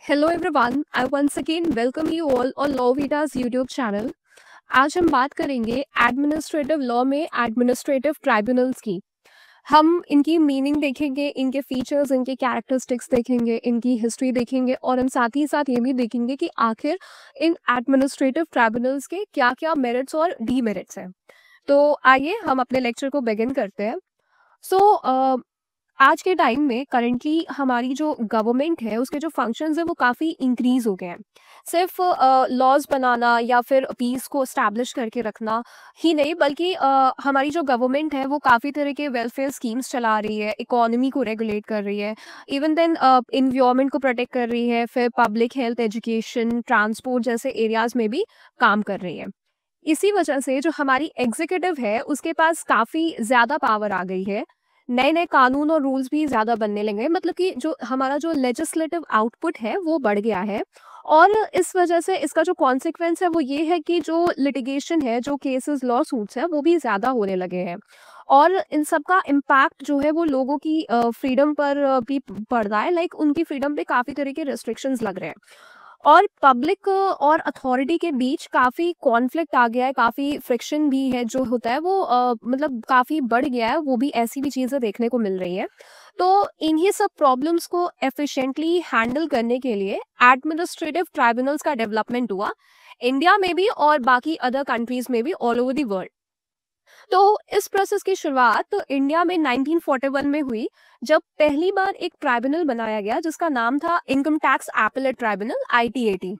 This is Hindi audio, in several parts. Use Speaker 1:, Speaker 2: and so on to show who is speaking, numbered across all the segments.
Speaker 1: Hello everyone, I once again welcome you all on law Vitas YouTube channel. आज हम बात करेंगे एडमिनिस्ट्रेटिव लॉ में एडमिनिस्ट्रेटिव ट्राइब्यूनल्स की। हम इनकी मीनिंग देखेंगे, इनके फीचर्स, इनके कैरेक्टरिस्टिक्स देखेंगे, इनकी हिस्ट्री देखेंगे और हम साथ ही साथ ये भी देखेंगे कि आखिर इन एडमिनिस्ट्रेटिव ट्राइब्यूनल्स के क्या क्या मेरिट्स और डीमेरिट्स हैं। तो आइए हम अपने लेक्चर को बिगिन करते हैं। सो आज के टाइम में करेंटली हमारी जो गवर्नमेंट है उसके जो फंक्शंस है वो काफ़ी इंक्रीज हो गए हैं। सिर्फ लॉज बनाना या फिर पीस को इस्टेब्लिश करके रखना ही नहीं, बल्कि हमारी जो गवर्नमेंट है वो काफ़ी तरह के वेलफेयर स्कीम्स चला रही है, इकोनॉमी को रेगुलेट कर रही है, इवन देन इन्वायरमेंट को प्रोटेक्ट कर रही है, फिर पब्लिक हेल्थ, एजुकेशन, ट्रांसपोर्ट जैसे एरियाज में भी काम कर रही है। इसी वजह से जो हमारी एग्जीक्यूटिव है उसके पास काफ़ी ज़्यादा पावर आ गई है। नए नए कानून और रूल्स भी ज़्यादा बनने लगे, मतलब कि जो हमारा जो लेजिस्लेटिव आउटपुट है वो बढ़ गया है। और इस वजह से इसका जो कॉन्सिक्वेंस है वो ये है कि जो लिटिगेशन है, जो केसेस, लॉ सूट्स है, वो भी ज़्यादा होने लगे हैं। और इन सब का इम्पैक्ट जो है वो लोगों की फ्रीडम पर भी पड़ रहा है। लाइक उनकी फ्रीडम पे काफ़ी तरह के रिस्ट्रिक्शंस लग रहे हैं और पब्लिक और अथॉरिटी के बीच काफ़ी कॉन्फ्लिक्ट आ गया है, काफ़ी फ्रिक्शन भी है जो होता है वो मतलब काफ़ी बढ़ गया है। वो भी ऐसी भी चीज़ें देखने को मिल रही है। तो इन्हीं सब प्रॉब्लम्स को एफिशिएंटली हैंडल करने के लिए एडमिनिस्ट्रेटिव ट्राइब्यूनल्स का डेवलपमेंट हुआ, इंडिया में भी और बाकी अदर कंट्रीज में भी ऑल ओवर द वर्ल्ड। तो इस प्रोसेस की शुरुआत तो इंडिया में 1941 में हुई, जब पहली बार एक ट्राइब्यूनल बनाया गया जिसका नाम था income tax appellate tribunal, ITAT।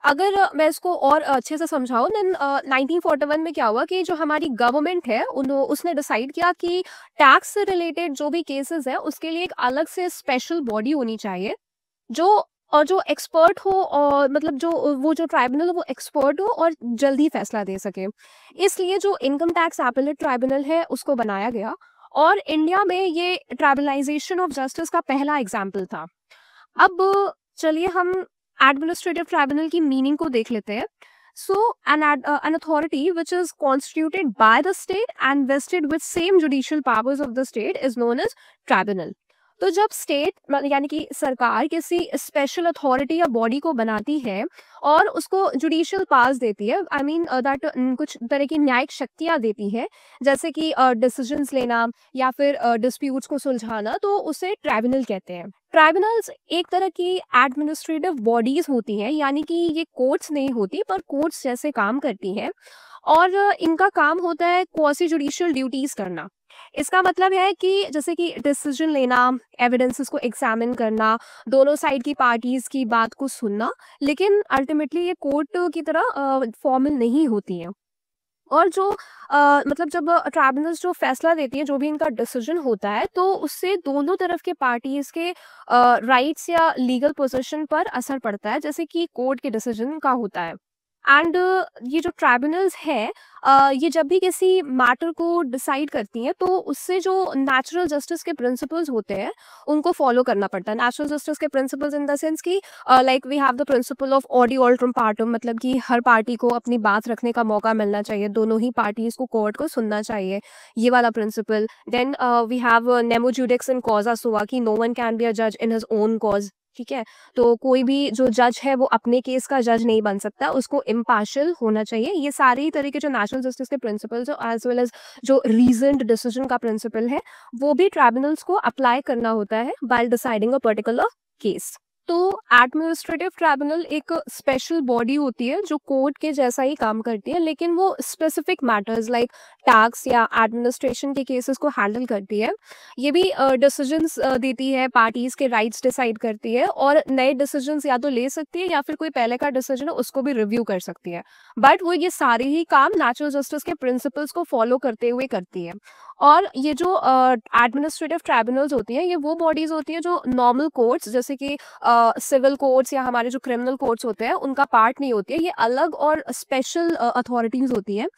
Speaker 1: अगर मैं इसको और अच्छे से समझाऊं, देन 1941 में क्या हुआ कि जो हमारी गवर्नमेंट है उसने डिसाइड किया कि टैक्स से रिलेटेड जो भी केसेस है उसके लिए एक अलग से स्पेशल बॉडी होनी चाहिए जो और जो एक्सपर्ट हो, और मतलब जो वो जो ट्राइब्यूनल वो एक्सपर्ट हो और जल्दी फैसला दे सके। इसलिए जो इनकम टैक्स एपेलेट ट्राइब्यूनल है उसको बनाया गया और इंडिया में ये ट्राइबलाइजेशन ऑफ जस्टिस का पहला एग्जाम्पल था। अब चलिए हम एडमिनिस्ट्रेटिव ट्राइब्यूनल की मीनिंग को देख लेते हैं। सो an authority which is constituted by the state and vested with same judicial powers of the state is known as tribunal। तो जब स्टेट यानी कि सरकार किसी स्पेशल अथॉरिटी या बॉडी को बनाती है और उसको जुडिशियल पावर्स देती है, आई मीन दैट कुछ तरह की न्यायिक शक्तियां देती है, जैसे कि डिसीजंस लेना या फिर डिस्प्यूट्स को सुलझाना, तो उसे ट्राइब्यूनल कहते हैं। ट्राइब्यूनल्स एक तरह की एडमिनिस्ट्रेटिव बॉडीज होती हैं, यानी कि ये कोर्ट्स नहीं होती पर कोर्ट्स जैसे काम करती हैं और इनका काम होता है क्वासी जुडिशियल ड्यूटीज करना। इसका मतलब है कि जैसे कि डिसीजन लेना, एविडेंसेस को एग्जामिन करना, दोनों साइड की पार्टीज की बात को सुनना, लेकिन अल्टीमेटली ये कोर्ट की तरह फॉर्मल नहीं होती है। और जो मतलब जब ट्राइब्यूनल्स जो फैसला देती है, जो भी इनका डिसीजन होता है, तो उससे दोनों तरफ के पार्टीज के राइट्स या लीगल पोजीशन पर असर पड़ता है, जैसे कि कोर्ट के डिसीजन का होता है। एंड ये जो ट्राइब्यूनल्स है ये जब भी किसी मैटर को डिसाइड करती हैं तो उससे जो नेचुरल जस्टिस के प्रिंसिपल्स होते हैं उनको फॉलो करना पड़ता है। नेचुरल जस्टिस के प्रिंसिपल्स इन द सेंस कि like we have the principle of audi alteram partem, मतलब कि हर पार्टी को अपनी बात रखने का मौका मिलना चाहिए, दोनों ही पार्टीज को कोर्ट को सुनना चाहिए, ये वाला principle. Then we have nemo judex in causa sua, कि no one can be a जज इन हिज ओन कॉज। ठीक है, तो कोई भी जो जज है वो अपने केस का जज नहीं बन सकता, उसको इम्पार्शियल होना चाहिए। ये सारे ही तरीके जो नेशनल जस्टिस के प्रिंसिपल्स एज वेल एज जो रीजनड डिसीजन का प्रिंसिपल है वो भी ट्राइब्यूनल्स को अप्लाई करना होता है by deciding a particular case. तो एडमिनिस्ट्रेटिव ट्राइब्यूनल एक स्पेशल बॉडी होती है जो कोर्ट के जैसा ही काम करती है, लेकिन वो स्पेसिफिक मैटर्स लाइक टैक्स या एडमिनिस्ट्रेशन के केसेस को हैंडल करती है। ये भी डिसीजंस देती है, पार्टीज के राइट्स डिसाइड करती है और नए डिसीजंस या तो ले सकती है या फिर कोई पहले का डिसीजन है उसको भी रिव्यू कर सकती है। बट वो ये सारे ही काम नेचुरल जस्टिस के प्रिंसिपल्स को फॉलो करते हुए करती है। और ये जो एडमिनिस्ट्रेटिव ट्राइब्यूनल्स होती हैं ये वो बॉडीज होती हैं जो नॉर्मल कोर्ट्स जैसे कि सिविल कोर्ट्स या हमारे जो क्रिमिनल कोर्ट्स होते हैं उनका पार्ट नहीं होती है, ये अलग और स्पेशल अथॉरिटीज होती हैं।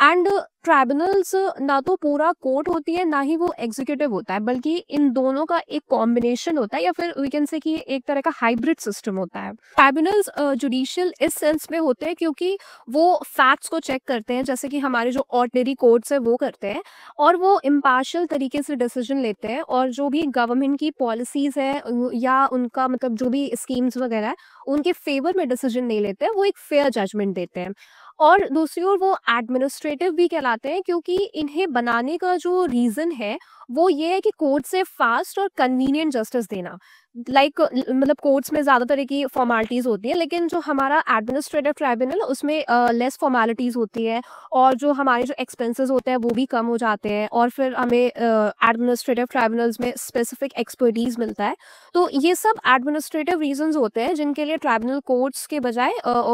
Speaker 1: एंड ट्राइब्यूनल्स ना तो पूरा कोर्ट होती है, ना ही वो एग्जीक्यूटिव होता है, बल्कि इन दोनों का एक कॉम्बिनेशन होता है, या फिर वी कैन से कि एक तरह का हाइब्रिड सिस्टम होता है। ट्राइब्यूनल्स जुडिशियल इस सेंस में होते हैं क्योंकि वो फैक्ट्स को चेक करते हैं, जैसे कि हमारे जो ऑर्डिनरी कोर्ट्स है वो करते हैं, और वो इम्पार्शियल तरीके से डिसीजन लेते हैं, और जो भी गवर्नमेंट की पॉलिसीज है या उनका मतलब जो भी स्कीम्स वगैरह है उनके फेवर में डिसीजन नहीं लेते हैं, वो एक फेयर जजमेंट देते हैं। और दूसरी ओर वो एडमिनिस्ट्रेटिव भी कहलाते हैं क्योंकि इन्हें बनाने का जो रीजन है वो ये है कि कोर्ट से फास्ट और कन्वीनियंट जस्टिस देना। लाइक मतलब कोर्ट्स में ज़्यादा तरह की फॉर्मेलिटीज़ होती है, लेकिन जो हमारा एडमिनिस्ट्रेटिव ट्राइब्यूनल उसमें लेस फॉर्मेलिटीज़ होती है, और जो हमारे जो एक्सपेंसेस होते हैं वो भी कम हो जाते हैं, और फिर हमें एडमिनिस्ट्रेटिव ट्राइब्यूनल्स में स्पेसिफिक एक्सपर्टीज़ मिलता है। तो ये सब एडमिनिस्ट्रेटिव रीजंस होते हैं जिनके लिए ट्राइब्यूनल कोर्ट्स के बजाय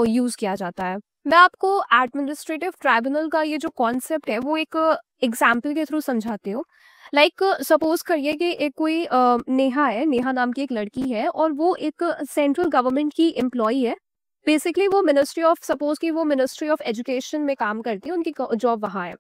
Speaker 1: यूज़ किया जाता है। मैं आपको एडमिनिस्ट्रेटिव ट्राइब्यूनल का ये जो कॉन्सेप्ट है वो एक एग्जाम्पल के थ्रू समझाती हूँ। लाइक सपोज करिए कि एक कोई नेहा है, नेहा नाम की एक लड़की है, और वो एक सेंट्रल गवर्नमेंट की एम्प्लॉई है। बेसिकली वो मिनिस्ट्री ऑफ, सपोज कि वो मिनिस्ट्री ऑफ एजुकेशन में काम करती है, उनकी जॉब वहाँ है।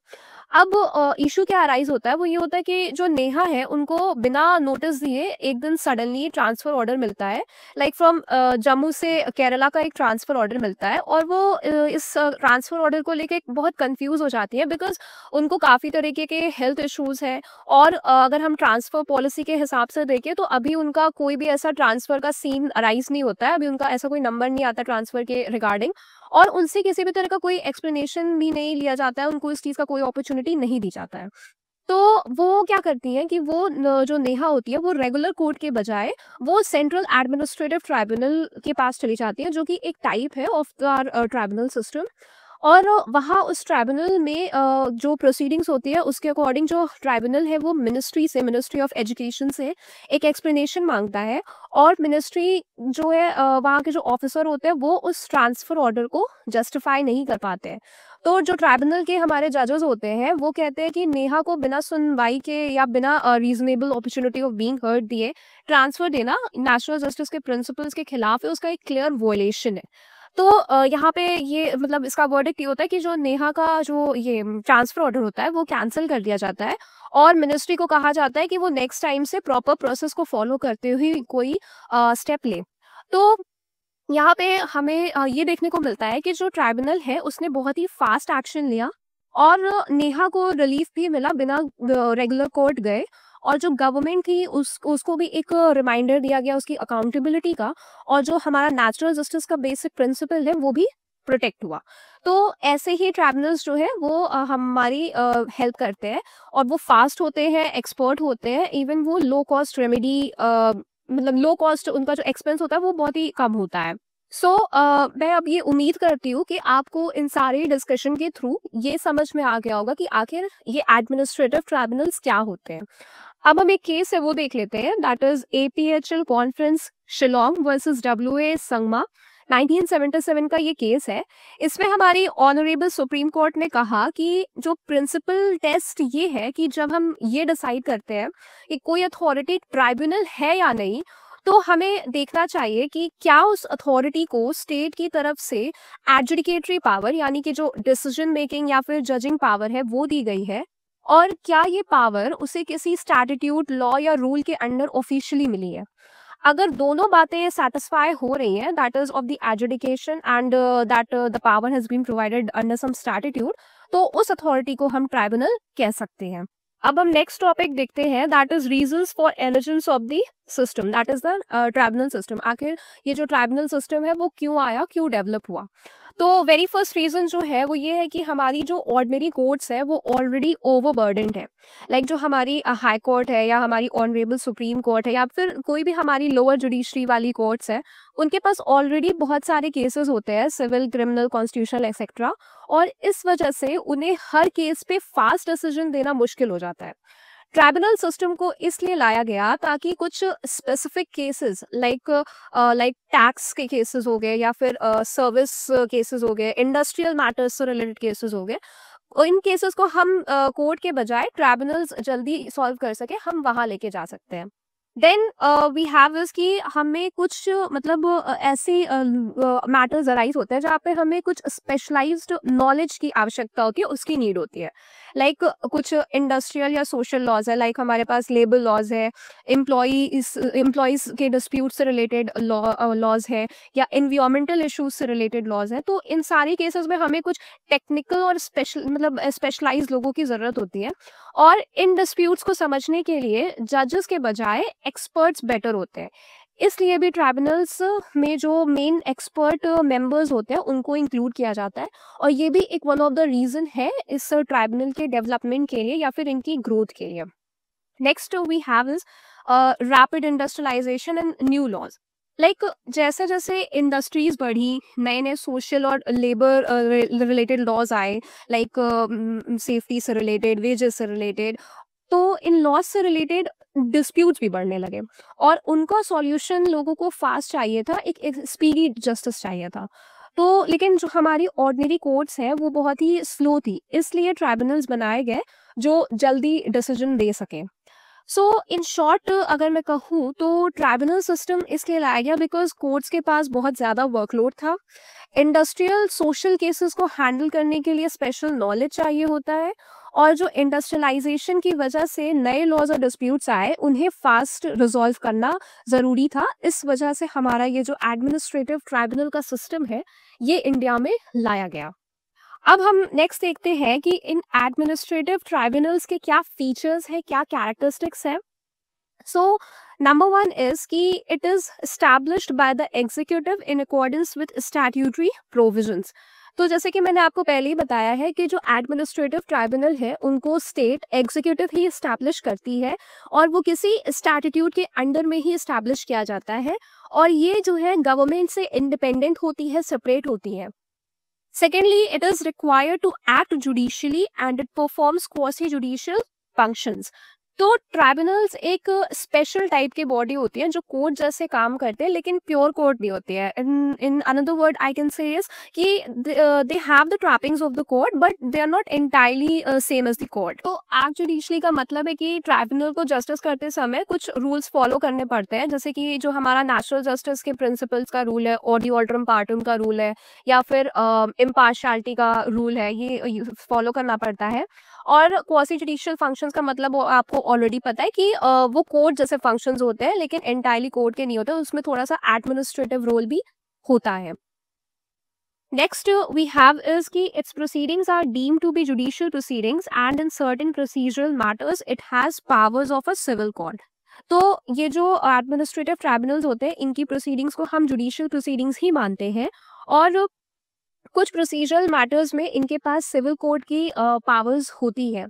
Speaker 1: अब इशू क्या अराइज होता है, वो ये होता है कि जो नेहा है उनको बिना नोटिस दिए एक दिन सडनली ट्रांसफर ऑर्डर मिलता है। लाइक फ्रॉम जम्मू से केरला का एक ट्रांसफर ऑर्डर मिलता है, और वो इस ट्रांसफर ऑर्डर को लेके बहुत कंफ्यूज हो जाती है, बिकॉज उनको काफ़ी तरीके के हेल्थ इश्यूज हैं। और अगर हम ट्रांसफर पॉलिसी के हिसाब से देखें तो अभी उनका कोई भी ऐसा ट्रांसफर का सीन अराइज नहीं होता है, अभी उनका ऐसा कोई नंबर नहीं आता ट्रांसफर के रिगार्डिंग, और उनसे किसी भी तरह का कोई एक्सप्लेनेशन भी नहीं लिया जाता है, उनको इस चीज़ का कोई अपॉर्चुनिटी नहीं दी जाता है। तो वो क्या करती हैं कि वो जो नेहा होती है वो रेगुलर कोर्ट के बजाय वो सेंट्रल एडमिनिस्ट्रेटिव ट्राइब्यूनल के पास चली जाती है, जो कि एक टाइप है ऑफ द ट्राइब्यूनल सिस्टम। और वहाँ उस ट्राइब्यूनल में जो प्रोसीडिंग्स होती है उसके अकॉर्डिंग जो ट्राइब्यूनल है वो मिनिस्ट्री से, मिनिस्ट्री ऑफ एजुकेशन से एक एक्सप्लेनेशन मांगता है, और मिनिस्ट्री जो है वहाँ के जो ऑफिसर होते हैं वो उस ट्रांसफ़र ऑर्डर को जस्टिफाई नहीं कर पाते हैं। तो जो ट्राइब्यूनल के हमारे जजेस होते हैं वो कहते हैं कि नेहा को बिना सुनवाई के या बिना reasonable opportunity of being heard दिए ट्रांसफ़र देना नेशनल जस्टिस के प्रिंसिपल्स के खिलाफ है, उसका एक क्लियर वॉयलेशन है। तो यहाँ पे ये मतलब इसका वर्डिक्ट ये होता है कि जो नेहा का जो ये ट्रांसफर ऑर्डर होता है वो कैंसिल कर दिया जाता है, और मिनिस्ट्री को कहा जाता है कि वो नेक्स्ट टाइम से प्रॉपर प्रोसेस को फॉलो करते हुए कोई स्टेप ले। तो यहाँ पे हमें ये देखने को मिलता है कि जो ट्राइब्यूनल है उसने बहुत ही फास्ट एक्शन लिया, और नेहा को रिलीफ भी मिला बिना रेगुलर कोर्ट गए, और जो गवर्नमेंट थी उसको भी एक रिमाइंडर दिया गया उसकी अकाउंटेबिलिटी का, और जो हमारा नेचुरल जस्टिस का बेसिक प्रिंसिपल है वो भी प्रोटेक्ट हुआ। तो ऐसे ही ट्राइब्यूनल्स जो है वो हमारी हेल्प करते हैं, और वो फास्ट होते हैं, एक्सपर्ट होते हैं, इवन वो लो कॉस्ट रेमेडी मतलब लो कॉस्ट उनका जो एक्सपेंस होता है वो बहुत ही कम होता है। सो मैं अब ये उम्मीद करती हूँ कि आपको इन सारे डिस्कशन के थ्रू ये समझ में आ गया होगा कि आखिर ये एडमिनिस्ट्रेटिव ट्राइब्यूनल्स क्या होते हैं। अब हम एक केस है वो देख लेते हैं, that is APHL conference Shillong versus WA Sangma. 1977 का ये केस है। इसमें हमारी ऑनरेबल सुप्रीम कोर्ट ने कहा कि जो प्रिंसिपल टेस्ट ये है कि जब हम ये डिसाइड करते हैं कि कोई अथॉरिटी ट्राइब्यूनल है या नहीं, तो हमें देखना चाहिए कि क्या उस अथॉरिटी को स्टेट की तरफ से एडजुडिकेटरी पावर यानी कि जो डिसीजन मेकिंग या फिर जजिंग पावर है वो दी गई है, और क्या ये पावर उसे किसी स्टैट्यूट, लॉ या रूल के अंडर ऑफिशियली मिली है। अगर दोनों बातें सेटिस्फाई हो रही हैं, that is of the adjudication and that the power has been provided under some statute, तो उस अथॉरिटी को हम ट्राइब्यूनल कह सकते हैं। अब हम नेक्स्ट टॉपिक देखते हैं, that is reasons for allegiance of the system, that is the tribunal system. आखिर ये जो ट्राइब्यूनल सिस्टम है वो क्यों आया, क्यों डेवलप हुआ। तो वेरी फर्स्ट रीजन जो है वो ये है कि हमारी जो ऑर्डिनरी कोर्ट्स है वो ऑलरेडी ओवरबर्डनड है। लाइक जो हमारी हाई कोर्ट है या हमारी ऑनरेबल सुप्रीम कोर्ट है या फिर कोई भी हमारी लोअर जुडिशरी वाली कोर्ट्स है, उनके पास ऑलरेडी बहुत सारे केसेस होते हैं, सिविल, क्रिमिनल, कॉन्स्टिट्यूशनल एक्सेट्रा, और इस वजह से उन्हें हर केस पे फास्ट डिसीजन देना मुश्किल हो जाता है। ट्राइब्यूनल सिस्टम को इसलिए लाया गया ताकि कुछ स्पेसिफिक केसेस लाइक टैक्स के केसेस हो गए या फिर सर्विस केसेस हो गए, इंडस्ट्रियल मैटर्स से रिलेटेड केसेस हो गए, इन केसेस को हम कोर्ट के बजाय ट्राइब्यूनल्स जल्दी सॉल्व कर सके, हम वहाँ लेके जा सकते हैं। देन वी हैव इज कि हमें कुछ मतलब ऐसे मैटर्स अराइज होते हैं जहाँ पे हमें कुछ स्पेशलाइज्ड नॉलेज की आवश्यकता होती है, उसकी नीड होती है। लाइक कुछ इंडस्ट्रियल या सोशल लॉज है, लाइक हमारे पास लेबर लॉज है, एम्प्लॉयज के डिस्प्यूट से रिलेटेड लॉज है, या इन्वायरमेंटल इश्यूज से रिलेटेड लॉज है। तो इन सारी केसेस में हमें कुछ टेक्निकल और स्पेशल मतलब स्पेशलाइज लोगों की ज़रूरत होती है। और इन डिस्प्यूट्स को समझने के लिए जजेस के बजाय एक्सपर्ट्स बेटर होते हैं। इसलिए भी ट्राइब्यूनल्स में जो मेन एक्सपर्ट मेंबर्स होते हैं उनको इंक्लूड किया जाता है, और ये भी एक वन ऑफ द रीजन है इस ट्राइब्यूनल के डेवलपमेंट के लिए या फिर इनकी ग्रोथ के लिए। Next we have is rapid industrialisation and new laws. Like जैसे जैसे इंडस्ट्रीज बढ़ी, नए नए सोशल और लेबर रिलेटेड लॉज आए, लाइक सेफ्टी से रिलेटेड, वेजेस से रिलेटेड, तो इन लॉज से रिलेटेड डिस्प्यूट्स भी बढ़ने लगे, और उनका सॉल्यूशन लोगों को फास्ट चाहिए था, एक स्पीडी जस्टिस चाहिए था। तो लेकिन जो हमारी ऑर्डिनरी कोर्ट्स हैं वो बहुत ही स्लो थी, इसलिए ट्राइब्यूनल्स बनाए गए जो जल्दी डिसीजन दे सकें। सो इन शॉर्ट अगर मैं कहूँ तो ट्राइब्यूनल सिस्टम इसलिए लाया गया बिकॉज कोर्ट्स के पास बहुत ज़्यादा वर्कलोड था। इंडस्ट्रियल सोशल केसेस को हैंडल करने के लिए स्पेशल नॉलेज चाहिए होता है, और जो इंडस्ट्रियलाइजेशन की वजह से नए लॉज और डिस्प्यूट्स आए उन्हें फास्ट रिजॉल्व करना ज़रूरी था। इस वजह से हमारा ये जो एडमिनिस्ट्रेटिव ट्राइब्यूनल का सिस्टम है ये इंडिया में लाया गया। अब हम नेक्स्ट देखते हैं कि इन एडमिनिस्ट्रेटिव ट्राइब्यूनल्स के क्या फीचर्स हैं, क्या कैरेक्टरिस्टिक्स हैं। सो नंबर वन इज कि it is established by the executive in accordance with statutory provisions. तो जैसे कि मैंने आपको पहले ही बताया है कि जो एडमिनिस्ट्रेटिव ट्राइब्यूनल है उनको स्टेट एग्जीक्यूटिव ही इस्टेब्लिश करती है, और वो किसी स्टैट्यूट के अंडर में ही इस्टेब्लिश किया जाता है, और ये जो है गवर्नमेंट से इंडिपेंडेंट होती है, सेपरेट होती है। Secondly, it is required to act judicially and it performs quasi-judicial functions. तो ट्राइब्यूनल्स एक स्पेशल टाइप की बॉडी होती है जो कोर्ट जैसे काम करते हैं, लेकिन प्योर कोर्ट नहीं होती है। In another word I can say is कि they have the trappings of the court but they are not entirely same as the court. तो एक्ट जुडिशली का मतलब है कि ट्राइब्यूनल को जस्टिस करते समय कुछ रूल्स फॉलो करने पड़ते हैं, जैसे कि जो हमारा नेचुरल जस्टिस के प्रिंसिपल्स का रूल है, ऑडी ऑल्ट्रम पार्टम का रूल है, या फिर इम्पार्शियलिटी का रूल है, ये फॉलो करना पड़ता है। और क्वासी जुडिशियल फंक्शंस का मतलब आपको ऑलरेडी पता है कि वो कोर्ट जैसे फंक्शंस होते हैं, लेकिन एंटायरली कोर्ट के नहीं होते, उसमें थोड़ा सा एडमिनिस्ट्रेटिव रोल भी होता है। नेक्स्ट वी हैव इज कि its proceedings are deemed to be judicial proceedings and in certain procedural matters it has powers of a civil court. तो ये जो एडमिनिस्ट्रेटिव ट्राइब्यूनल्स होते हैं इनकी प्रोसीडिंग्स को हम जुडिशियल प्रोसीडिंग्स ही मानते हैं, और कुछ प्रोसीजरल मैटर्स में इनके पास सिविल कोर्ट की पावर्स होती है।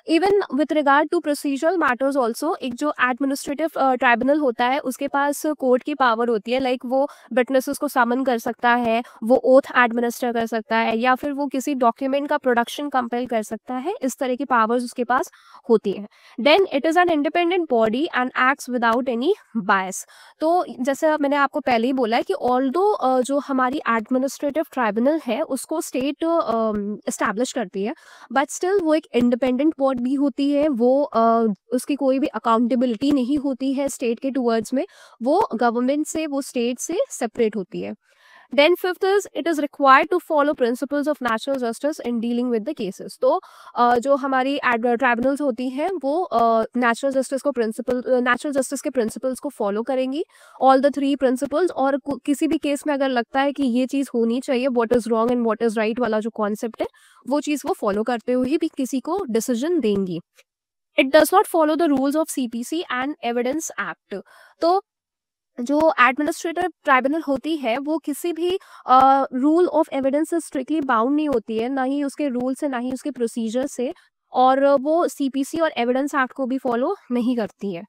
Speaker 1: Even with regard to procedural matters also, एक जो एडमिनिस्ट्रेटिव ट्राइब्यूनल होता है उसके पास कोर्ट की पावर होती है, लाइक वो विटनेसेस को समन कर सकता है, वो ओथ एडमिनिस्टर कर सकता है, या फिर वो किसी डॉक्यूमेंट का प्रोडक्शन कंपेल कर सकता है। इस तरह की पावर्स उसके पास होती है। Then it is an independent body and acts without any bias. तो जैसे मैंने आपको पहले ही बोला है कि ऑल्दो जो हमारी एडमिनिस्ट्रेटिव ट्राइब्यूनल है उसको स्टेट इस्टेब्लिश करती है, बट स्टिल वो एक इंडिपेंडेंट बॉडी भी होती है, वो उसकी कोई भी अकाउंटेबिलिटी नहीं होती है स्टेट के टूवर्ड्स में, वो गवर्नमेंट से, वो स्टेट से सेपरेट होती है। Then fifth is it is required to follow principles of natural justice in dealing with the cases. तो जो हमारी ट्राइब्यूनल्स होती हैं वो नेचुरल जस्टिस के प्रिंसिपल्स को फॉलो करेंगी, ऑल द थ्री प्रिंसिपल्स। और किसी भी केस में अगर लगता है कि ये चीज़ होनी चाहिए, what is wrong and what is right वाला जो कॉन्सेप्ट है, वो चीज़ वो फॉलो करते हुए भी किसी को डिसीजन देंगी। It does not follow the rules of CPC and evidence act. तो जो एडमिनिस्ट्रेटिव ट्राइब्यूनल होती है वो किसी भी रूल ऑफ एविडेंस से स्ट्रिक्टली बाउंड नहीं होती है, ना ही उसके रूल से, ना ही उसके प्रोसीजर से, और वो सीपीसी और एविडेंस एक्ट को भी फॉलो नहीं करती है।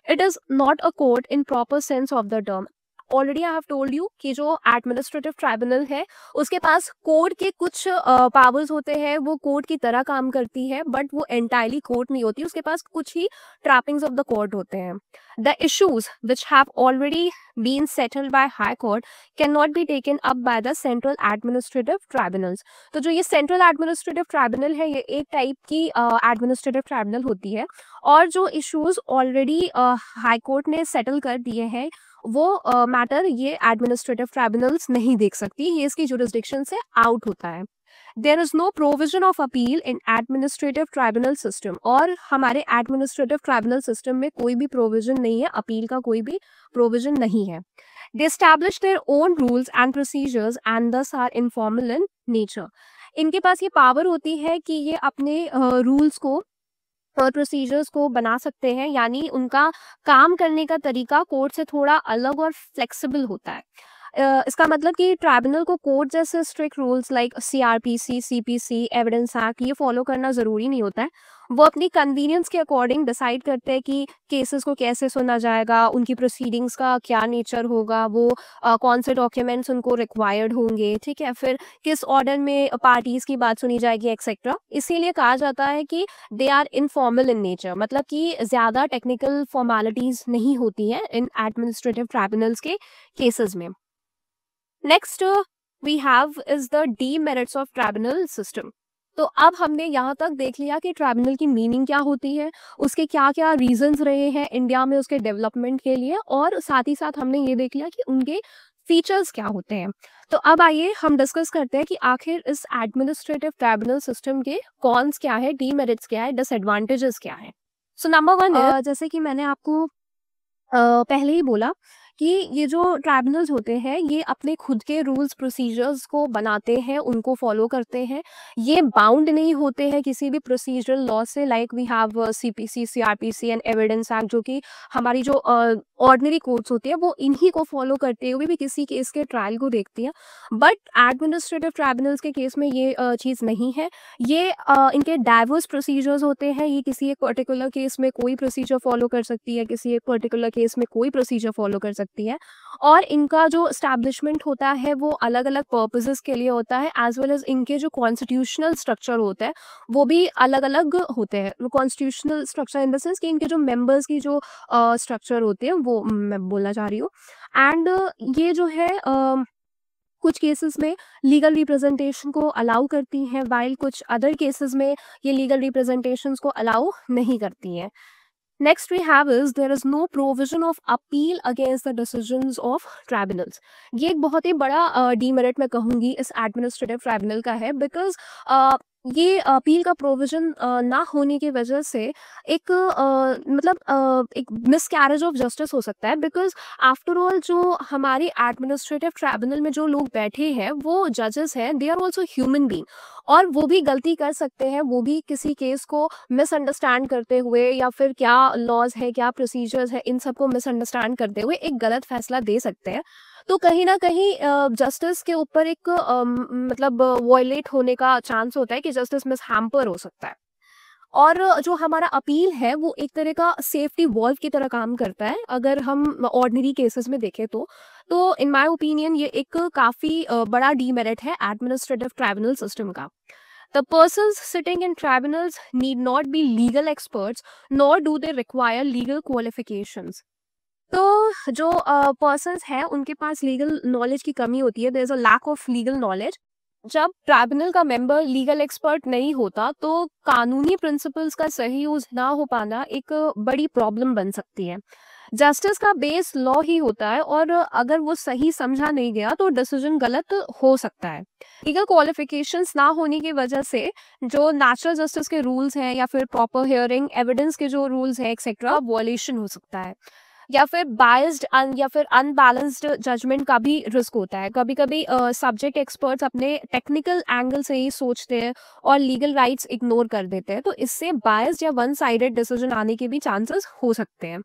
Speaker 1: It is not a court in proper sense of the term. Already I have told you कि जो एडमिनिस्ट्रेटिव ट्राइब्यूनल है उसके पास कोर्ट के कुछ पावर्स होते हैं, वो कोर्ट की तरह काम करती है, बट वो एंटायरली कोर्ट नहीं होती, उसके पास कुछ ही ट्रैपिंग्स ऑफ द कोर्ट होते हैं. The issues which have already been settled by high court can not be taken up by the central administrative tribunals. तो जो ये सेंट्रल एडमिनिस्ट्रेटिव ट्राइब्यूनल है, ये एक टाइप की एडमिनिस्ट्रेटिव ट्राइब्यूनल होती है, और जो इश्यूज ऑलरेडी हाई कोर्ट ने सेटल कर दिए हैं वो मैटर ये एडमिनिस्ट्रेटिव ट्राइब्यूनल्स नहीं देख सकती, ये इसकी जुरिस्डिक्शन से आउट होता है. There is no provision of appeal in administrative tribunal system. और हमारे एडमिनिस्ट्रेटिव ट्राइब्यूनल सिस्टम में कोई भी प्रोविजन नहीं है, अपील का कोई भी प्रोविजन नहीं है. They establish their own rules and procedures and thus are informal in nature. इनके पास ये पावर होती है कि ये अपने रूल्स को और प्रोसीजर्स को बना सकते हैं, यानी उनका काम करने का तरीका कोर्ट से थोड़ा अलग और फ्लेक्सिबल होता है. इसका मतलब कि ट्राइब्यूनल को कोर्ट जैसे strict rules like CRPC, CPC, evidence act ये फॉलो करना ज़रूरी नहीं होता है. वो अपनी कन्वीनियंस के अकॉर्डिंग डिसाइड करते हैं कि केसेस को कैसे सुना जाएगा, उनकी प्रोसीडिंग्स का क्या नेचर होगा, वो कौन से डॉक्यूमेंट्स उनको रिक्वायर्ड होंगे, ठीक है, फिर किस ऑर्डर में पार्टीज़ की बात सुनी जाएगी एक्सेट्रा. इसीलिए कहा जाता है कि they are informal in nature, मतलब कि ज़्यादा टेक्निकल फॉर्मेलिटीज़ नहीं होती हैं इन एडमिनिस्ट्रेटिव ट्राइब्यूनल्स के केसेस में. Next we have is the demerits of tribunal system. तो अब हमने यहाँ तक देख लिया कि ट्राइब्यूनल की मीनिंग क्या होती है, उसके क्या क्या रीजंस रहे हैं इंडिया में उसके डेवलपमेंट के लिए, और साथ ही साथ हमने ये देख लिया कि उनके फीचर्स क्या होते हैं. तो अब आइए हम डिस्कस करते हैं कि आखिर इस एडमिनिस्ट्रेटिव ट्राइब्यूनल सिस्टम के कॉन्स क्या है, डीमेरिट्स क्या है, डिसएडवांटेजेस क्या है. सो नंबर 1 जैसे कि मैंने आपको पहले ही बोला कि ये जो ट्राइब्यूनल्स होते हैं ये अपने खुद के रूल्स प्रोसीजर्स को बनाते हैं, उनको फॉलो करते हैं. ये बाउंड नहीं होते हैं किसी भी प्रोसीजरल लॉ से, like we have CPC, CRPC and evidence act, जो कि हमारी जो ऑर्डिनरी कोर्ट्स होती है वो इन्हीं को फॉलो करते हुए भी किसी केस के ट्रायल को देखती हैं. बट एडमिनिस्ट्रेटिव ट्राइब्यूनल्स के केस में ये चीज़ नहीं है. ये इनके डाइवर्स प्रोसीजर्स होते हैं. ये किसी एक पर्टिकुलर केस में कोई प्रोसीजर फॉलो कर सकती है, किसी एक पर्टिकुलर केस में कोई प्रोसीजर फॉलो कर सकती है, और इनका जो एस्टैब्लिशमेंट होता है वो अलग अलग पर्पसेस के लिए होता है, एज वेल एज इनके जो कॉन्स्टिट्यूशनल स्ट्रक्चर होता है वो भी अलग अलग होते हैं. Constitutional structure in the sense कि इनके जो मेंबर्स की जो स्ट्रक्चर होते हैं वो मैं बोलना चाह रही हूँ. एंड ये जो है कुछ केसेस में लीगल रिप्रेजेंटेशन को अलाउ करती हैं, वाइल कुछ अदर केसेस में ये लीगल रिप्रेजेंटेशंस को अलाउ नहीं करती हैं. Next we have is there is no provision of appeal against the decisions of tribunals. ये एक बहुत ही बड़ा डीमेरिट मैं कहूँगी इस एडमिनिस्ट्रेटिव ट्राइब्यूनल का है, बिकॉज ये अपील का प्रोविजन ना होने की वजह से एक एक मिसकैरेज ऑफ जस्टिस हो सकता है. बिकॉज आफ्टर ऑल जो हमारी एडमिनिस्ट्रेटिव ट्राइब्यूनल में जो लोग बैठे हैं वो जजेस हैं, they are also human being, और वो भी गलती कर सकते हैं. वो भी किसी केस को मिसअंडरस्टैंड करते हुए या फिर क्या लॉज है, क्या प्रोसीजर्स है, इन सबको मिसअंडरस्टैंड करते हुए एक गलत फैसला दे सकते हैं. तो कहीं ना कहीं जस्टिस के ऊपर एक वॉयलेट होने का चांस होता है कि जस्टिस मिस हैम्पर हो सकता है. और जो हमारा अपील है वो एक तरह का सेफ्टी वॉल्व की तरह काम करता है अगर हम ऑर्डिनरी केसेस में देखें तो इन माय ओपिनियन ये एक काफ़ी बड़ा डीमेरिट है एडमिनिस्ट्रेटिव ट्राइब्यूनल सिस्टम का. The persons sitting in tribunals need not be legal experts, nor do they require legal qualifications. तो जो पर्सन्स हैं उनके पास लीगल नॉलेज की कमी होती है. There is a lack of legal knowledge. जब ट्राइब्यूनल का मेंबर लीगल एक्सपर्ट नहीं होता तो कानूनी प्रिंसिपल्स का सही यूज ना हो पाना एक बड़ी प्रॉब्लम बन सकती है. जस्टिस का बेस लॉ ही होता है, और अगर वो सही समझा नहीं गया तो डिसीजन गलत हो सकता है. लीगल क्वालिफिकेशंस ना होने की वजह से जो नेचुरल जस्टिस के रूल्स हैं या फिर प्रॉपर हियरिंग, एविडेंस के जो रूल्स हैं एक्सेट्रा, वॉयलेशन हो सकता है. या फिर बायस्ड या फिर अनबैलेंस्ड जजमेंट का भी रिस्क होता है. कभी कभी सब्जेक्ट एक्सपर्ट्स अपने टेक्निकल एंगल से ही सोचते हैं और लीगल राइट्स इग्नोर कर देते हैं, तो इससे बायस्ड या वन साइडेड डिसीजन आने के भी चांसेस हो सकते हैं.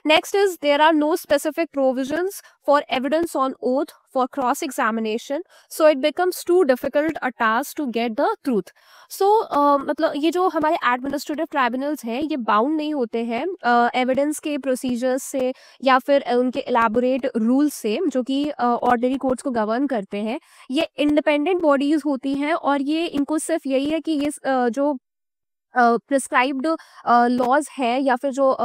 Speaker 1: Next is there are no specific provisions for evidence on oath for cross examination, so it becomes too difficult a task to get the truth. So मतलब ये जो हमारे एडमिनिस्ट्रेटिव ट्राइब्यूनल्स हैं ये बाउंड नहीं होते हैं एविडेंस के प्रोसीजर्स से या फिर उनके एलाबोरेट रूल्स से जो कि ऑर्डिनरी कोर्ट्स को गवर्न करते हैं। ये इंडिपेंडेंट बॉडीज होती हैं और ये इनको सिर्फ यही है कि ये जो प्रिस्क्राइब्ड लॉज है या फिर जो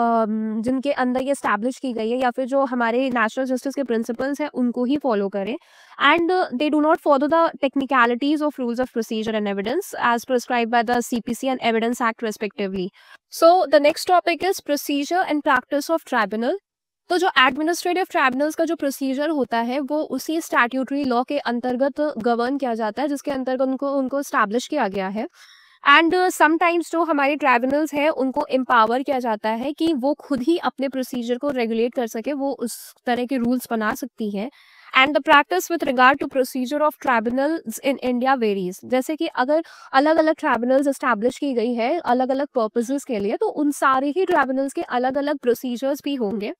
Speaker 1: जिनके अंदर ये स्टैब्लिश की गई है या फिर जो हमारे नेशनल जस्टिस के प्रिंसिपल्स हैं उनको ही फॉलो करें and they do not follow the technicalities of rules of procedure and evidence as prescribe by the CPC and evidence act respectively. So the next topic is procedure and practice of tribunal. तो जो एडमिनिस्ट्रेटिव ट्राइब्यूनल्स का जो प्रोसीजर होता है वो उसी स्टैट्यूटरी लॉ के अंतर्गत गवर्न किया जाता है जिसके अंतर्गत उनको स्टैब्लिश किया गया है। एंड समटाइम्स जो हमारे ट्राइब्यूनल्स हैं उनको एम्पावर किया जाता है कि वो खुद ही अपने प्रोसीजर को रेगुलेट कर सके, वो उस तरह के रूल्स बना सकती है। And the practice with regard to procedure of tribunals in India varies. जैसे कि अगर अलग अलग ट्राइब्यूनल्स एस्टैब्लिश की गई है अलग अलग पर्पजेस के लिए तो उन सारे ही ट्राइब्यूनल्स के अलग अलग प्रोसीजर्स भी होंगे।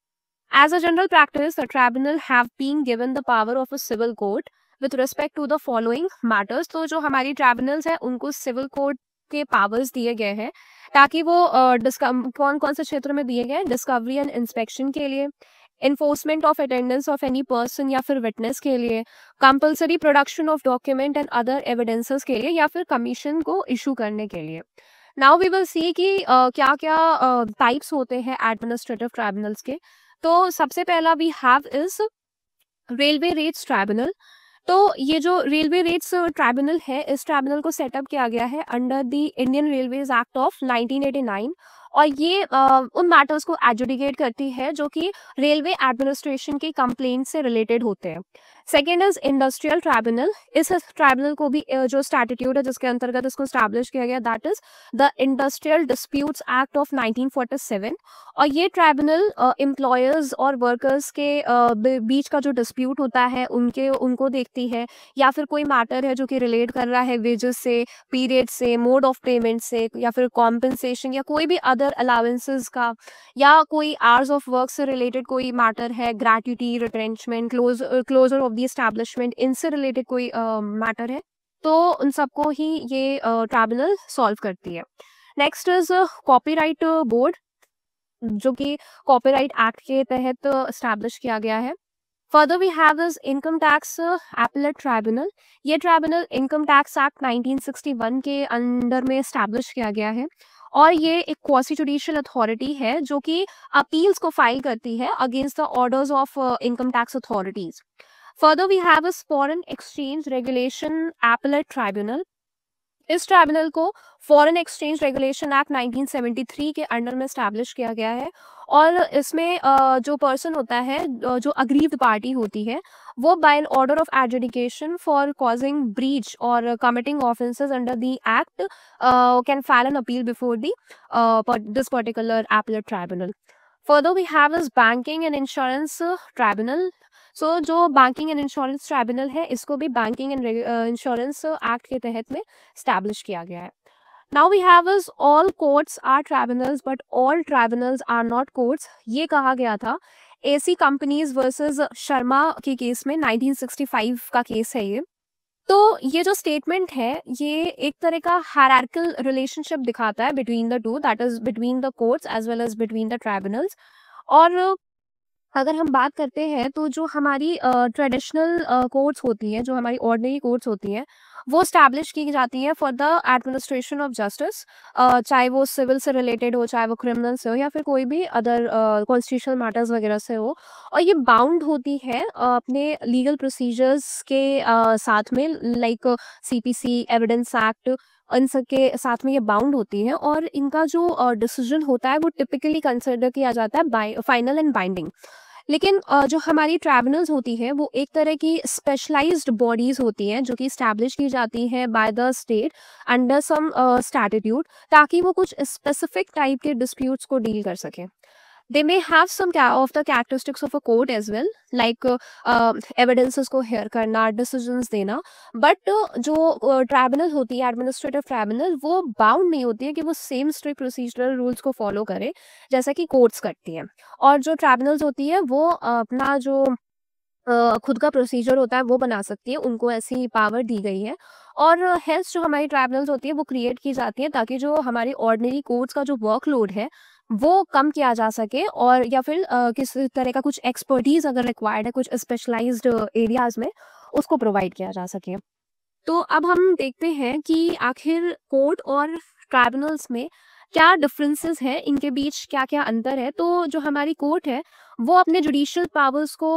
Speaker 1: As a general practice, the tribunal have been given the power of a civil court with respect to the following matters। तो जो हमारी ट्राइब्यूनल्स हैं उनको सिविल कोर्ट के पावर्स दिए गए हैं ताकि वो कौन कौन से क्षेत्र में दिए गए, डिस्कवरी एंड इंस्पेक्शन के लिए, enforcement of attendance of any person या फिर विटनेस के लिए, compulsory production of document and other evidences के लिए या फिर कमीशन को इशू करने के लिए। नाउ वी विल सी कि क्या क्या टाइप्स होते हैं एडमिनिस्ट्रेटिव ट्राइब्यूनल्स के। तो सबसे पहला we have is railway rates tribunal. तो ये जो रेलवे रेट्स ट्राइब्यूनल है इस ट्राइब्यूनल को सेटअप किया गया है under the Indian railways act of 1989 और ये उन मैटर्स को एजुडिकेट करती है जो कि रेलवे एडमिनिस्ट्रेशन की कंप्लेंट से रिलेटेड होते हैं। Second is industrial tribunal. इस ट्राइब्यूनल को भी जो स्टैट्यूट है जिसके अंतर्गत इसको स्टैब्लिश किया गया that is the industrial disputes act of 1947 और ये ट्राइब्यूनल एम्प्लॉयर्स और वर्कर्स के बीच का जो डिस्प्यूट होता है उनको देखती है या फिर कोई मैटर है जो कि रिलेट कर रहा है वेजेस से, पीरियड से, मोड ऑफ पेमेंट से या फिर कॉम्पेंसेशन या कोई भी अदर अलाउंसेस का या कोई आवर्स ऑफ वर्क से रिलेटेड कोई मैटर है, gratuity, retrenchment, closure of the establishment, इनसे रिलेटेड कोई मैटर है तो उन सबको ही ये ट्राइब्यूनल सॉल्व करती है। नेक्स्ट इज कॉपीराइट बोर्ड जो कि कॉपीराइट एक्ट के तहत एस्टैब्लिश किया गया है। Further we have this income tax appellate tribunal. ये ट्राइब्यूनल इनकम टैक्स एक्ट 1961 के अंडर में एस्टैब्लिश किया गया है और ये एक क्वासी जुडिशियल अथॉरिटी है जो कि अपील्स को फाइल करती है against the orders of income tax authorities. Further we have this foreign exchange regulation appellate tribunal. इस ट्राइब्यूनल को फॉरेन एक्सचेंज रेगुलेशन एक्ट 1973 के अंडर में स्टैब्लिश किया गया है और इसमें जो पर्सन होता है जो अग्रीव्ड पार्टी होती है वो by an order of adjudication for causing breach और committing offences under the act can file an appeal before this particular appellate tribunal. Further we have this banking and insurance tribunal. So जो बैंकिंग एंड इंश्योरेंस ट्राइब्यूनल है इसको भी बैंकिंग एंड इंश्योरेंस एक्ट के तहत में स्टैब्लिश किया गया है। Now we have is all courts are tribunals but all tribunals are not courts. ये कहा गया था एसी कंपनीज वर्सेस शर्मा के केस में, 1965 का केस है ये। तो ये जो स्टेटमेंट है ये एक तरह का हायरार्किकल रिलेशनशिप दिखाता है between the two, that is between the courts as well as between the tribunals. और अगर हम बात करते हैं तो जो हमारी ट्रेडिशनल कोर्ट्स होती हैं, जो हमारी ऑर्डिनरी कोर्ट्स होती हैं, वो स्टैब्लिश की जाती हैं for the administration of justice, चाहे वो सिविल से रिलेटेड हो, चाहे वो क्रिमिनल से हो या फिर कोई भी अदर कॉन्स्टिट्यूशनल मैटर्स वगैरह से हो। और ये बाउंड होती है अपने लीगल प्रोसीजर्स के साथ में, लाइक सीपीसी, एविडेंस एक्ट, इन सब के साथ में ये बाउंड होती है और इनका जो डिसीजन होता है वो टिपिकली कंसिडर किया जाता है फाइनल एंड बाइंडिंग। लेकिन जो हमारी ट्राइब्यूनल्स होती है वो एक तरह की स्पेशलाइज्ड बॉडीज होती हैं जो कि स्टैब्लिश की जाती हैं by the state under some statute ताकि वो कुछ स्पेसिफिक टाइप के डिस्प्यूट्स को डील कर सकें। They may have some of the characteristics of a court as well, like evidences को हेयर करना, decisions देना, but जो ट्राइब्यूनल होती है, एडमिनिस्ट्रेटिव ट्राइब्यूनल, वो बाउंड नहीं होती है कि वो सेम स्ट्रिक्ट प्रोसीजरल रूल्स को फॉलो करे जैसा कि कोर्ट्स करती हैं। और जो ट्राइब्यूनल्स होती है वो अपना जो खुद का प्रोसीजर होता है वो बना सकती है, उनको ऐसी पावर दी गई है। और हेल्थ जो हमारी ट्राइब्यूनल्स होती है वो क्रिएट की जाती है ताकि जो हमारी ऑर्डिनरी कोर्ट्स का जो वर्कलोड है वो कम किया जा सके, और या फिर किस तरह का कुछ एक्सपर्टीज अगर रिक्वायर्ड है कुछ स्पेशलाइज्ड एरियाज में, उसको प्रोवाइड किया जा सके। तो अब हम देखते हैं कि आखिर कोर्ट और ट्राइब्यूनल्स में क्या डिफरेंसेस हैं, इनके बीच क्या क्या अंतर है। तो जो हमारी कोर्ट है वो अपने जुडिशियल पावर्स को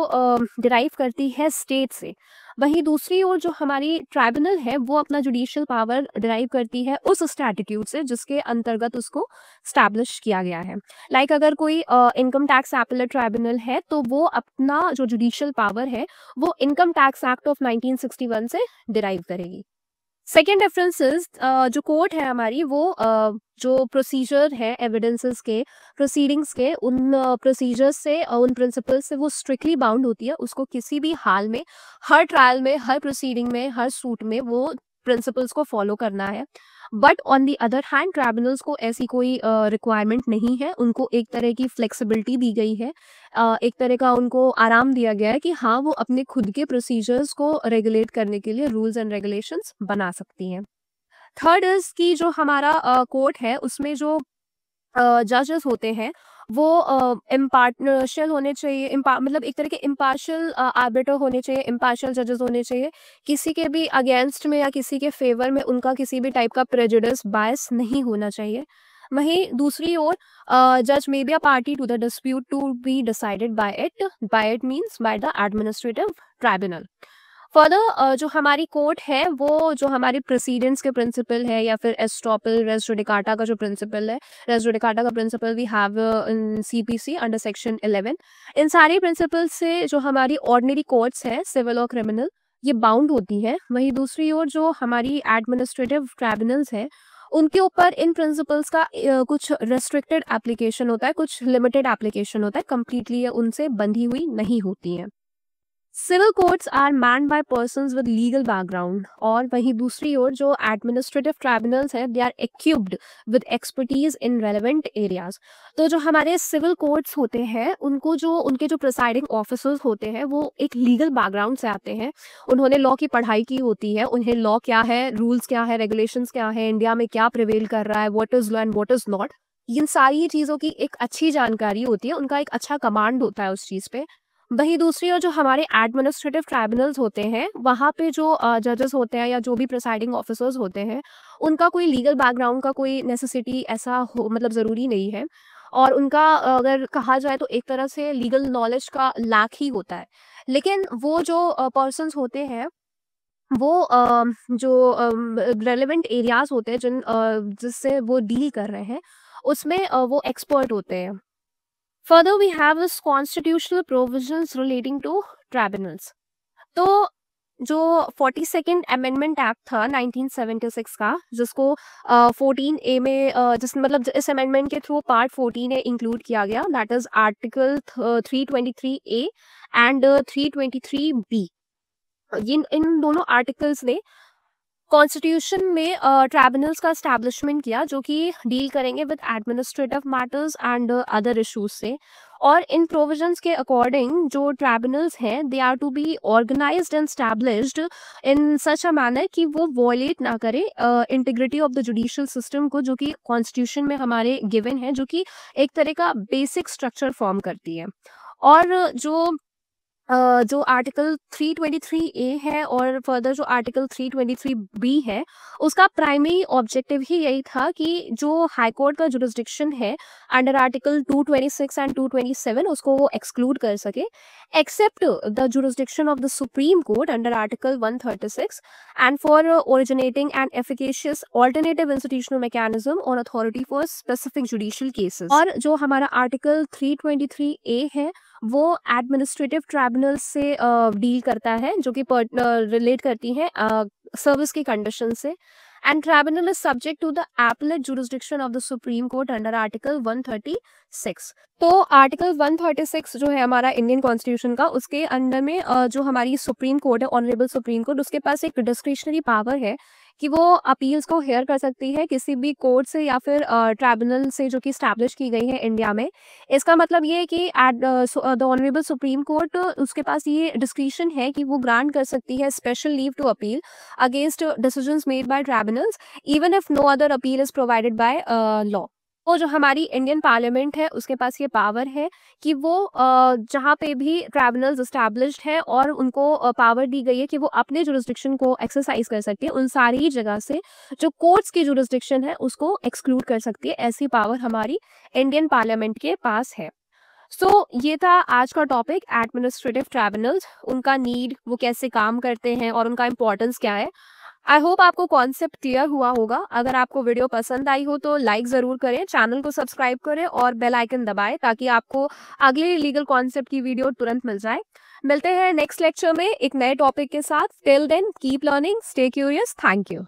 Speaker 1: डिराइव करती है स्टेट से, वहीं दूसरी ओर जो हमारी ट्राइब्यूनल है वो अपना जुडिशियल पावर डिराइव करती है उस स्टैट्यूट से जिसके अंतर्गत उसको स्टैब्लिश किया गया है। लाइक अगर कोई इनकम टैक्स एपेलेट ट्राइब्यूनल है तो वो अपना जो जुडिशियल पावर है वो इनकम टैक्स एक्ट ऑफ 1961 से डिराइव करेगी। सेकेंड डिफरेंस इज जो कोर्ट है हमारी वो जो प्रोसीजर है एविडेंसेस के, प्रोसीडिंग्स के, उन प्रोसीजर्स से, उन प्रिंसिपल्स से वो स्ट्रिक्टली बाउंड होती है। उसको किसी भी हाल में, हर ट्रायल में, हर प्रोसीडिंग में, हर सूट में वो प्रिंसिपल्स को फॉलो करना है। But on the other hand tribunals को ऐसी कोई रिक्वायरमेंट नहीं है, उनको एक तरह की फ्लेक्सिबिलिटी दी गई है, एक तरह का उनको आराम दिया गया है कि हाँ वो अपने खुद के प्रोसीजर्स को रेगुलेट करने के लिए रूल्स एंड रेगुलेशंस बना सकती हैं। थर्ड इज कि जो हमारा कोर्ट है उसमें जो जजेस होते हैं वो इम्पार्शियल होने चाहिए, मतलब एक तरह के इम्पार्शियल आर्बिटर होने चाहिए, इम्पार्शियल जजेस होने चाहिए। किसी के भी अगेंस्ट में या किसी के फेवर में उनका किसी भी टाइप का प्रेजुडिस, बायस नहीं होना चाहिए। वहीं दूसरी ओर जज may be a party to the dispute to be decided by it means by the administrative tribunal. Further जो हमारी कोर्ट है वो जो हमारी प्रेसिडेंट्स के प्रिंसिपल है या फिर एस्ट्रोपल रेस जुडिकाटा का जो प्रिंसिपल है, रेस जुडिकाटा का principle we have in CPC under section 11, इन सारी प्रिंसिपल से जो हमारी ऑर्डिनरी कोर्ट्स है सिविल और क्रिमिनल ये बाउंड होती है। वहीं दूसरी ओर जो हमारी एडमिनिस्ट्रेटिव ट्राइब्यूनल्स है उनके ऊपर इन प्रिंसिपल्स का कुछ रेस्ट्रिक्टेड एप्लीकेशन होता है, कुछ लिमिटेड एप्लीकेशन होता है, कंप्लीटली ये उनसे बंधी हुई नहीं होती हैं। Civil courts are manned by persons with legal background, और वहीं दूसरी ओर जो एडमिनिस्ट्रेटिव ट्राइब्यूनल्स हैं they are equipped with expertise in relevant areas. तो जो हमारे सिविल कोर्ट्स होते हैं उनको जो उनके जो प्रिसाइडिंग ऑफिसर्स होते हैं वो एक लीगल बैकग्राउंड से आते हैं, उन्होंने लॉ की पढ़ाई की होती है, उन्हें लॉ क्या है, रूल्स क्या है, रेगुलेशंस क्या है, इंडिया में क्या प्रिवेल कर रहा है, what is law and what is not, इन सारी चीज़ों की एक अच्छी जानकारी होती है, उनका एक अच्छा कमांड होता है उस चीज़ पे। वहीं दूसरी ओर जो हमारे एडमिनिस्ट्रेटिव ट्राइब्यूनल्स होते हैं वहाँ पे जो जजेस होते हैं या जो भी प्रिसाइडिंग ऑफिसर्स होते हैं उनका कोई लीगल बैकग्राउंड का कोई नेसेसिटी ऐसा हो, मतलब ज़रूरी नहीं है, और उनका अगर कहा जाए तो एक तरह से लीगल नॉलेज का लैक ही होता है। लेकिन वो जो पर्सन्स होते हैं वो जो रेलेवेंट एरियाज होते हैं जिससे वो डील कर रहे हैं उसमें वो एक्सपर्ट होते हैं। Further, we have this constitutional provisions relating to tribunals. तो जो 42nd अमेंडमेंट एक्ट था 1976 का, जिसको 14A में जिस मतलब इस अमेंडमेंट के थ्रू पार्ट 14A इंक्लूड किया गया, that is article 323A and 323B। इन दोनों आर्टिकल्स ने कॉन्स्टिट्यूशन में ट्राइब्यूनल्स का एस्टैब्लिशमेंट किया जो कि डील करेंगे with administrative matters and other issues से। और इन प्रोविजंस के अकॉर्डिंग जो ट्राइब्यूनल्स हैं they are to be organized and established in such a manner कि वो वॉयलेट ना करे integrity of the judicial system को, जो कि कॉन्स्टिट्यूशन में हमारे गिवन है, जो कि एक तरह का बेसिक स्ट्रक्चर फॉर्म करती है। और जो आर्टिकल 323A है और फर्दर जो आर्टिकल 323B है उसका प्राइमरी ऑब्जेक्टिव ही यही था कि जो हाई कोर्ट का जुरिस्डिक्शन है अंडर आर्टिकल 226 एंड 227 उसको वो एक्सक्लूड कर सके, except the jurisdiction of the supreme court under article 136 and for originating and efficacious alternative institutional mechanism और authority for specific judicial cases. और जो हमारा आर्टिकल 323A है वो एडमिनिस्ट्रेटिव ट्राइब्यूनल से डील करता है, जो कि रिलेट करती हैं सर्विस की कंडीशन से। and tribunal is subject to the appellate jurisdiction of the Supreme Court under Article 136. तो आर्टिकल 136 जो है हमारा इंडियन कॉन्स्टिट्यूशन का, उसके अंडर में जो हमारी सुप्रीम कोर्ट है, ऑनरेबल सुप्रीम कोर्ट, उसके पास एक डिस्क्रिशनरी पावर है कि वो अपील्स को हेयर कर सकती है किसी भी कोर्ट से या फिर ट्राइब्यूनल से जो कि स्टैब्लिश की गई है इंडिया में। इसका मतलब ये है कि at the honourable supreme court उसके पास ये डिस्क्रिशन है कि वो ग्रांट कर सकती है special leave to appeal against decisions made by tribunals even if no other appeal is provided by law. वो जो हमारी इंडियन पार्लियामेंट है उसके पास ये पावर है कि वो जहाँ पे भी ट्राइब्यूनल्स एस्टैब्लिश्ड है और उनको पावर दी गई है कि वो अपने जुरिस्डिक्शन को एक्सरसाइज कर सकती है, उन सारी जगह से जो कोर्ट्स की जुरिस्डिक्शन है उसको एक्सक्लूड कर सकती है। ऐसी पावर हमारी इंडियन पार्लियामेंट के पास है। ये था आज का टॉपिक, एडमिनिस्ट्रेटिव ट्राइब्यूनल्स, उनका नीड, वो कैसे काम करते हैं और उनका इम्पोर्टेंस क्या है। आई होप आपको कॉन्सेप्ट क्लियर हुआ होगा। अगर आपको वीडियो पसंद आई हो तो लाइक ज़रूर करें, चैनल को सब्सक्राइब करें और बेल आइकन दबाएं ताकि आपको अगले लीगल कॉन्सेप्ट की वीडियो तुरंत मिल जाए। मिलते हैं नेक्स्ट लेक्चर में एक नए टॉपिक के साथ। Till then keep learning, stay curious, thank you.